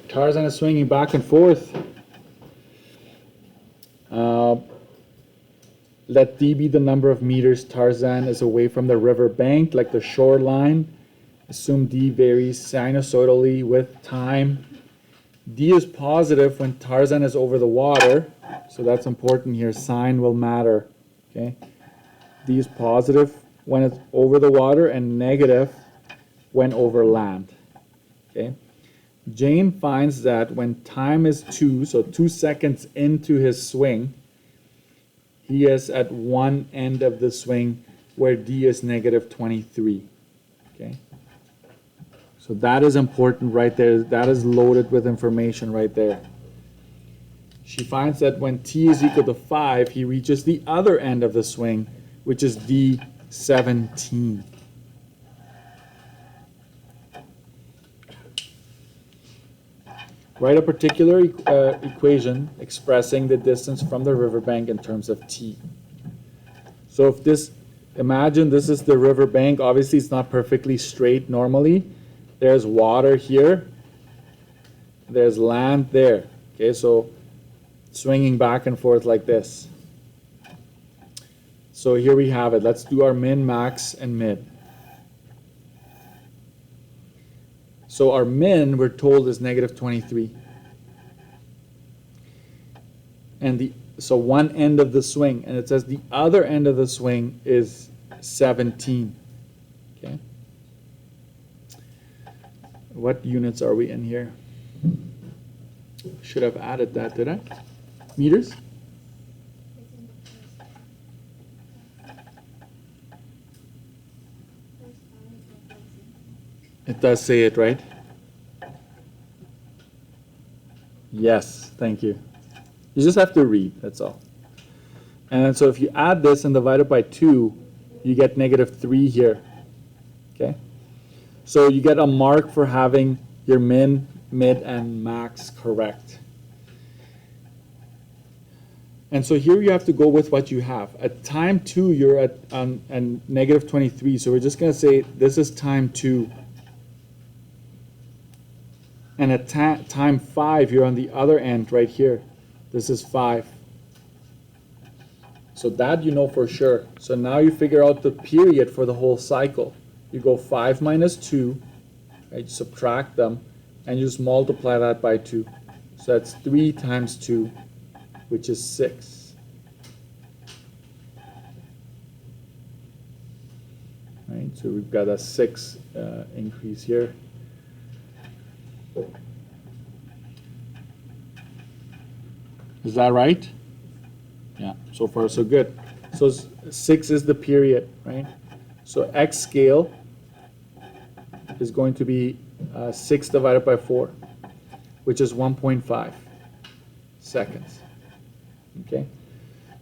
Tarzan is swinging back and forth. Let D be the number of meters Tarzan is away from the river bank, like the shoreline. Assume D varies sinusoidally with time. D is positive when Tarzan is over the water, so that's important here. Sign will matter. Okay. D is positive when it's over the water and negative when over land. Okay. Jane finds that when time is 2, so 2 seconds into his swing, he is at one end of the swing where D is negative 23. Okay. So that is important right there. That is loaded with information right there. She finds that when T is equal to 5, he reaches the other end of the swing, which is D 17. Write a particular equation expressing the distance from the riverbank in terms of T. So if this, imagine this is the riverbank. Obviously it's not perfectly straight normally. There's water here. There's land there. Okay, so swinging back and forth like this. So here we have it. Let's do our min, max, and mid. So our min, we're told, is negative 23. And so one end of the swing, and it says the other end of the swing is 17. Okay. What units are we in here? Should have added that, did I? Meters? It does say it, right? Yes, thank you. You just have to read, that's all. And so if you add this and divide it by 2, you get negative 3 here. Okay? So you get a mark for having your min, mid, and max correct. And so here you have to go with what you have. At time 2, you're at negative 23. So we're just going to say this is time 2. And at time 5, you're on the other end right here. This is 5. So that you know for sure. So now you figure out the period for the whole cycle. You go 5 minus 2, right? Subtract them, and you just multiply that by 2. So that's 3 times 2, which is 6. Right? So we've got a 6 increase here. Is that right? Yeah, so far so good. So 6 is the period, right? So x scale is going to be 6 divided by 4, which is 1.5 seconds. Okay?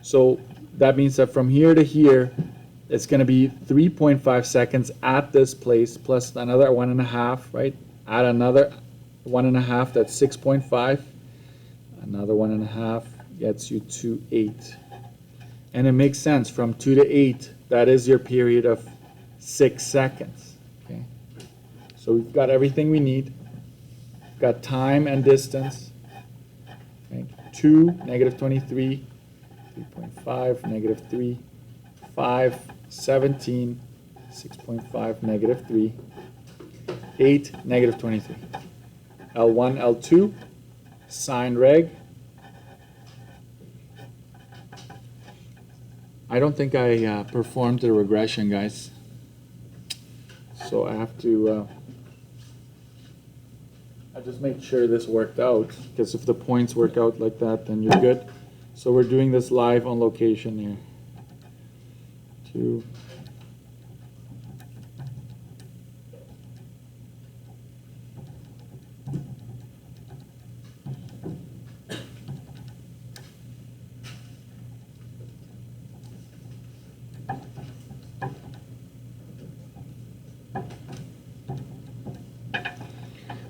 So that means that from here to here, it's going to be 3.5 seconds at this place, plus another 1.5, right? Add another 1.5, that's 6.5. Another 1.5 gets you to 8. And it makes sense, from 2 to 8, that is your period of 6 seconds. Okay? So we've got everything we need. We've got time and distance. Okay? 2, negative 23, 3.5, negative 3, 5, 17, 6.5, negative 3, 8, negative 23. L1, L2, sine reg. I don't think I performed the regression, guys. So I have to I just make sure this worked out, because if the points work out like that, then you're good. So we're doing this live on location here. 2.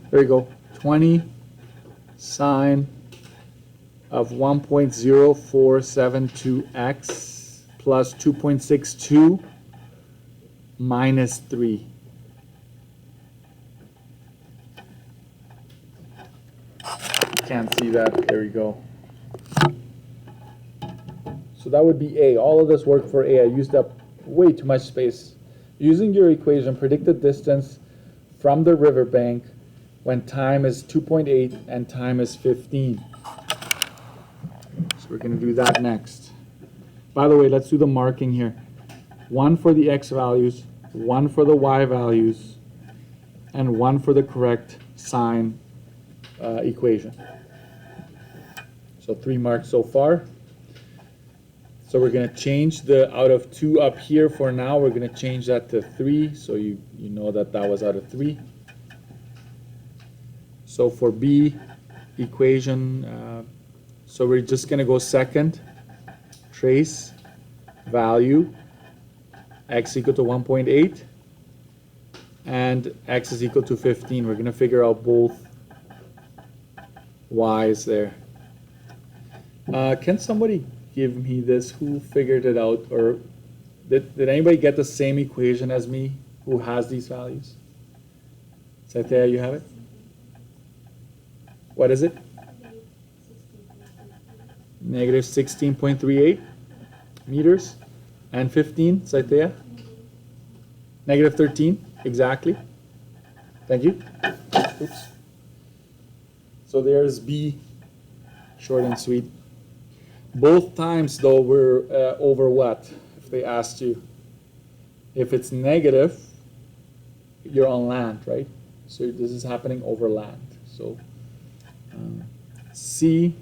There you go. 20 sine of 1.0472x plus 2.62 minus 3. Can't see that. There we go. So that would be A. All of this work for A. I used up way too much space. Using your equation, predict the distance from the riverbank when time is 2.8 and time is 15. So we're going to do that next. By the way, let's do the marking here. 1 for the x values, 1 for the y values, and 1 for the correct sign equation. So 3 marks so far. So we're going to change the out of 2 up here for now. We're going to change that to 3, so you know that that was out of 3. So for B equation, so we're just going to go second, trace, value, x equal to 1.8, and x is equal to 15. We're going to figure out both y's there. Can somebody give me this? Who figured it out? Or did anybody get the same equation as me who has these values? Satya, you have it? What is it? Negative 16.38 meters. And 15, Satya? Negative 13, exactly. Thank you. Oops. So there's B, short and sweet. Both times, though, we're over what? If they asked you. If it's negative, you're on land, right? So this is happening over land. So C,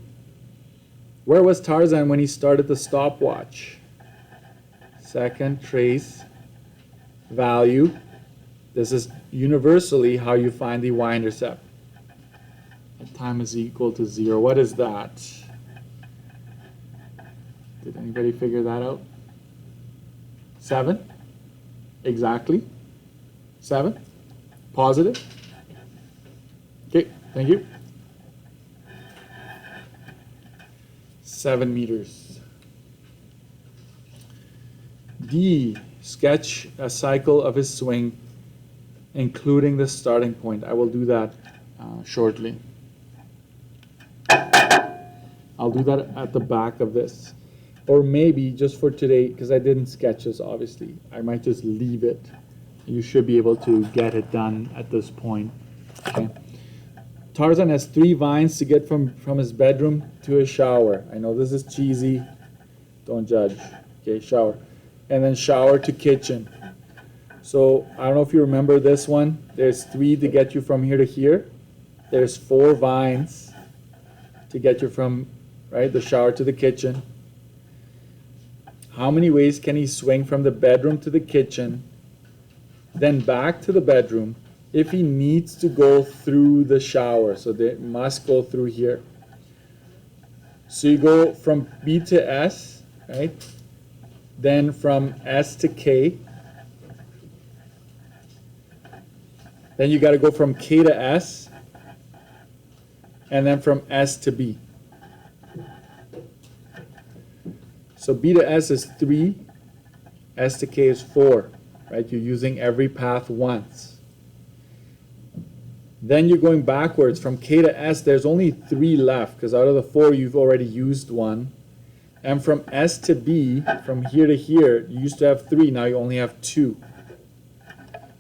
where was Tarzan when he started the stopwatch? Second, trace, value. This is universally how you find the y-intercept. Time is equal to 0. What is that? Did anybody figure that out? 7? Exactly. 7? Positive? Okay, thank you. 7 meters. D, sketch a cycle of his swing, including the starting point. I will do that shortly. I'll do that at the back of this. Or maybe just for today, because I didn't sketch this, obviously, I might just leave it. You should be able to get it done at this point. Okay. Tarzan has 3 vines to get from his bedroom to his shower. I know this is cheesy. Don't judge. Okay, shower. And then shower to kitchen. So I don't know if you remember this one. There's 3 to get you from here to here. There's 4 vines to get you from, right, the shower to the kitchen. How many ways can he swing from the bedroom to the kitchen, then back to the bedroom, if he needs to go through the shower? So they must go through here. So you go from B to S, right? Then from S to K. Then you got to go from K to S. And then from S to B. So B to S is 3. S to K is 4. Right? You're using every path once. Then you're going backwards. From K to S, there's only 3 left, because out of the 4, you've already used 1. And from S to B, from here to here, you used to have 3. Now you only have 2.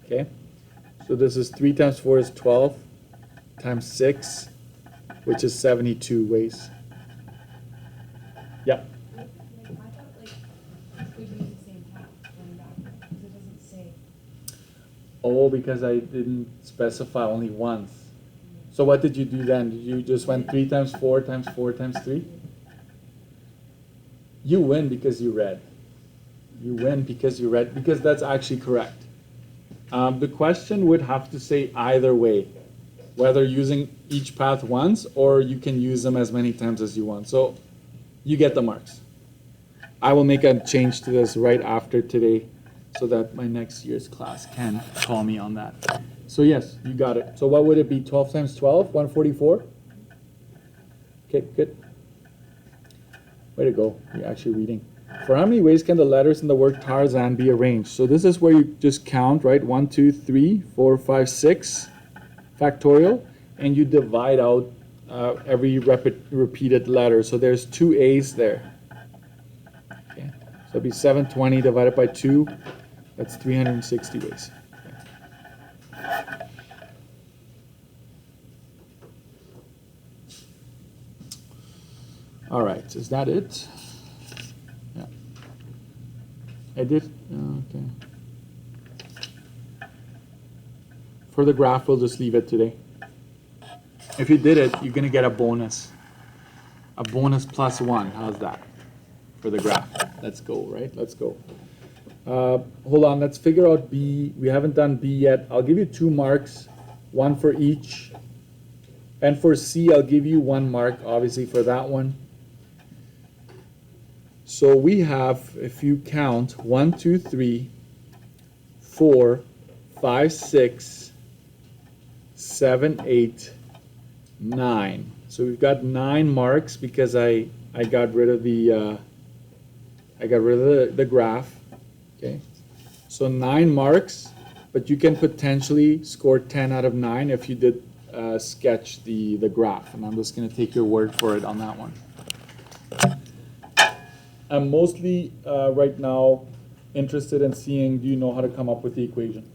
Okay? So this is 3 times 4 is 12, times 6, which is 72 ways. Yeah. I thought we use the same path going back, because it doesn't say. Oh, because I didn't specify only once. So what did you do then? Did you just went 3 times 4 times 4 times 3? You win because you read. You win because you read, because that's actually correct. The question would have to say either way, whether using each path once or you can use them as many times as you want. So you get the marks. I will make a change to this right after today so that my next year's class can call me on that. So yes, you got it. So what would it be? 12 times 12, 144? Okay, good. Way to go. You're actually reading. For how many ways can the letters in the word Tarzan be arranged? So this is where you just count, right? 1, 2, 3, 4, 5, 6, factorial, and you divide out every repeated letter. So there's 2 A's there. Okay. So it'd be 720 divided by 2. That's 360 ways. All right, is that it? Yeah. I did, okay. For the graph, we'll just leave it today. If you did it, you're gonna get a bonus. A bonus plus 1, how's that? For the graph. Let's go, right? Let's go. Hold on, let's figure out B. We haven't done B yet. I'll give you 2 marks, 1 for each. And for C, I'll give you 1 mark, obviously, for that one. So we have, if you count, 1, 2, 3, 4, 5, 6, 7, 8, 9. So we've got 9 marks because I got rid of the the graph. Okay, so 9 marks, but you can potentially score 10 out of 9 if you did sketch the graph, and I'm just going to take your word for it on that one. I'm mostly right now interested in seeing, do you know how to come up with the equation?